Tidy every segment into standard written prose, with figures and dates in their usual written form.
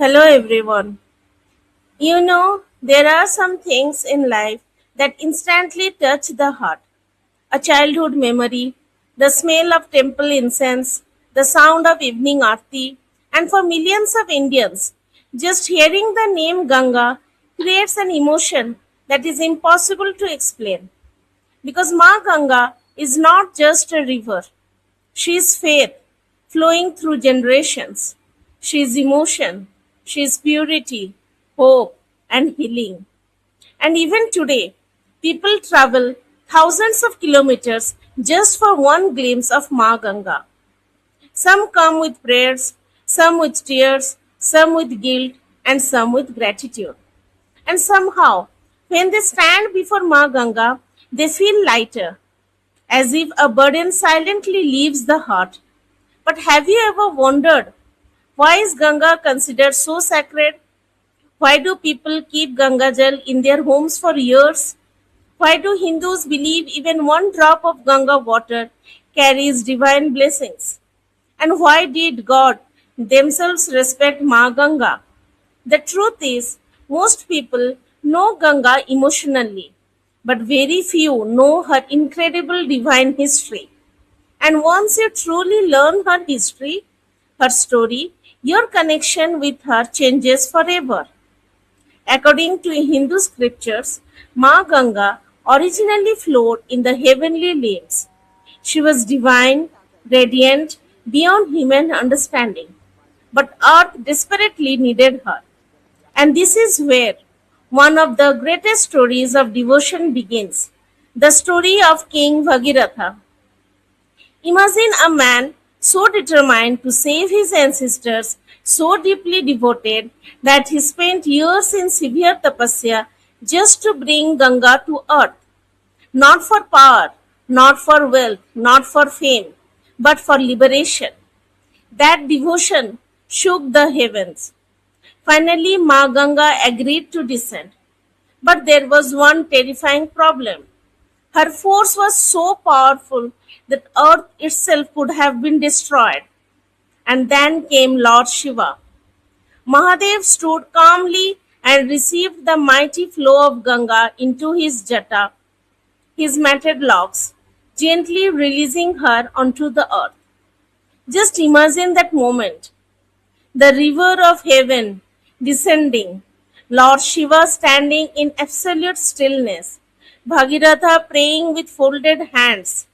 Hello everyone. There are some things in life that instantly touch the heart. A childhood memory, the smell of temple incense, the sound of evening aarti, and for millions of Indians, just hearing the name Ganga creates an emotion that is impossible to explain. Because Ma Ganga is not just a river, she is faith flowing through generations. She is emotion. She is purity, hope, and healing. And even today, people travel thousands of kilometers just for one glimpse of Ma Ganga. Some come with prayers, some with tears, some with guilt, and some with gratitude. And somehow, when they stand before Ma Ganga, they feel lighter, as if a burden silently leaves the heart. But have you ever wondered, why is Ganga considered so sacred? Why do people keep Ganga Jal in their homes for years? Why do Hindus believe even one drop of Ganga water carries divine blessings? And why did God themselves respect Ma Ganga? The truth is, most people know Ganga emotionally, but very few know her incredible divine history. And once you truly learn her history, her story, your connection with her changes forever. According to Hindu scriptures, Ma Ganga originally flowed in the heavenly realms. She was divine, radiant, beyond human understanding. But earth desperately needed her. And this is where one of the greatest stories of devotion begins, the story of King Bhagiratha. Imagine a man so determined to save his ancestors, so deeply devoted that he spent years in severe tapasya just to bring Ganga to earth, not for power, not for wealth, not for fame, but for liberation. That devotion shook the heavens. Finally, Ma Ganga agreed to descend. But there was one terrifying problem. Her force was so powerful that earth itself could have been destroyed. And then came Lord Shiva. Mahadev stood calmly and received the mighty flow of Ganga into his jata, his matted locks, gently releasing her onto the earth. Just imagine that moment. The river of heaven descending, Lord Shiva standing in absolute stillness, Bhagiratha praying with folded hands.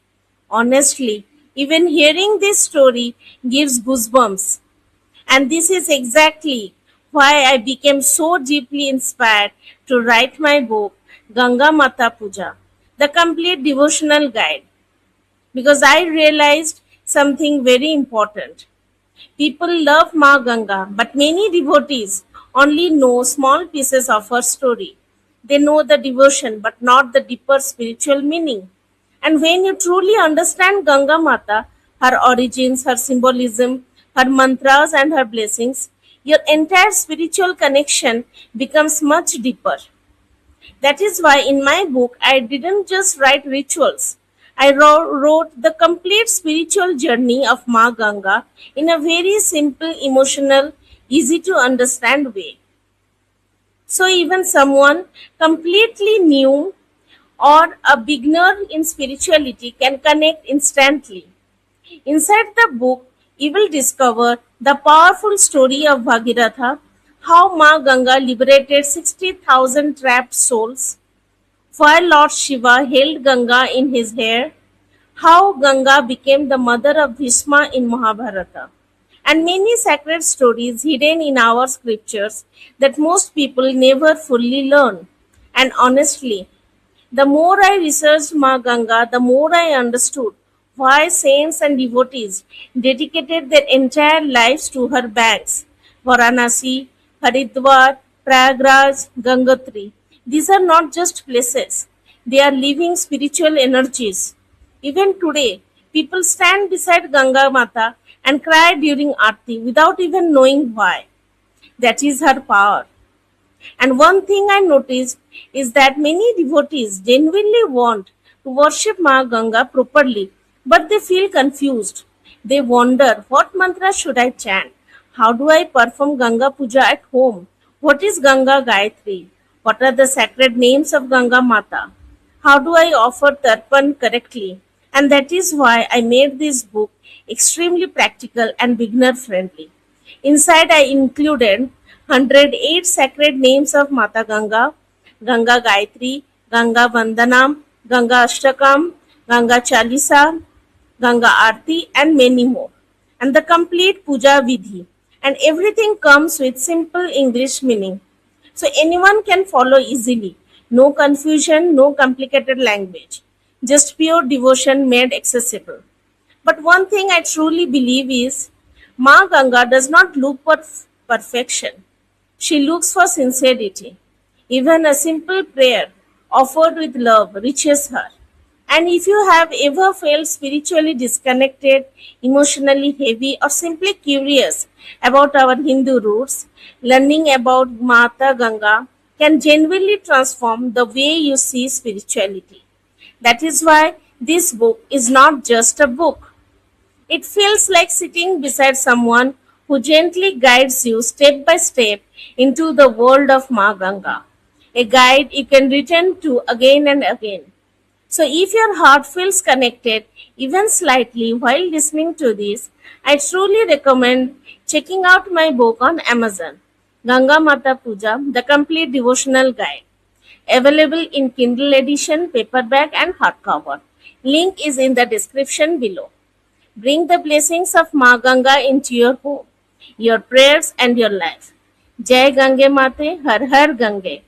Honestly, even hearing this story gives goosebumps. And this is exactly why I became so deeply inspired to write my book, Ganga Mata Puja, the complete devotional guide, because I realized something very important. People love Ma Ganga, but many devotees only know small pieces of her story. They know the devotion, but not the deeper spiritual meaning. And when you truly understand Ganga Mata, her origins, her symbolism, her mantras, and her blessings, your entire spiritual connection becomes much deeper. That is why in my book I didn't just write rituals. I wrote the complete spiritual journey of Ma Ganga in a very simple, emotional, easy to understand way. So even someone completely new or a beginner in spirituality can connect instantly. Inside the book, you will discover the powerful story of Bhagiratha, how Ma Ganga liberated 60,000 trapped souls, while Lord Shiva held Ganga in his hair, how Ganga became the mother of Bhishma in Mahabharata, and many sacred stories hidden in our scriptures that most people never fully learn. And honestly, the more I researched Ma Ganga, the more I understood why saints and devotees dedicated their entire lives to her banks. Varanasi, Haridwar, Prayagraj, Gangotri. These are not just places, they are living spiritual energies. Even today, people stand beside Ganga Mata and cry during Aarti without even knowing why. That is her power. And one thing I noticed is that many devotees genuinely want to worship Ma Ganga properly, but they feel confused. They wonder, what mantra should I chant? How do I perform Ganga Puja at home? What is Ganga Gayatri? What are the sacred names of Ganga Mata? How do I offer Tarpan correctly? And that is why I made this book extremely practical and beginner friendly. Inside, I included 108 sacred names of Mata Ganga, Ganga Gayatri, Ganga Vandanam, Ganga Ashtakam, Ganga Chalisa, Ganga Aarti, and many more. And the complete puja vidhi. And everything comes with simple English meaning. So anyone can follow easily. No confusion, no complicated language. Just pure devotion made accessible. But one thing I truly believe is Ma Ganga does not look for perfection. She looks for sincerity. Even a simple prayer offered with love reaches her. And if you have ever felt spiritually disconnected, emotionally heavy, or simply curious about our Hindu roots, learning about Mata Ganga can genuinely transform the way you see spirituality. That is why this book is not just a book. It feels like sitting beside someone who gently guides you step by step into the world of Ma Ganga, a guide you can return to again and again. So, if your heart feels connected even slightly while listening to this, I truly recommend checking out my book on Amazon, Ganga Mata Puja, the complete devotional guide, available in Kindle edition, paperback, and hardcover. Link is in the description below. Bring the blessings of Ma Ganga into your home, your prayers, and your life. Jai Gange Mate, Har Har Gange.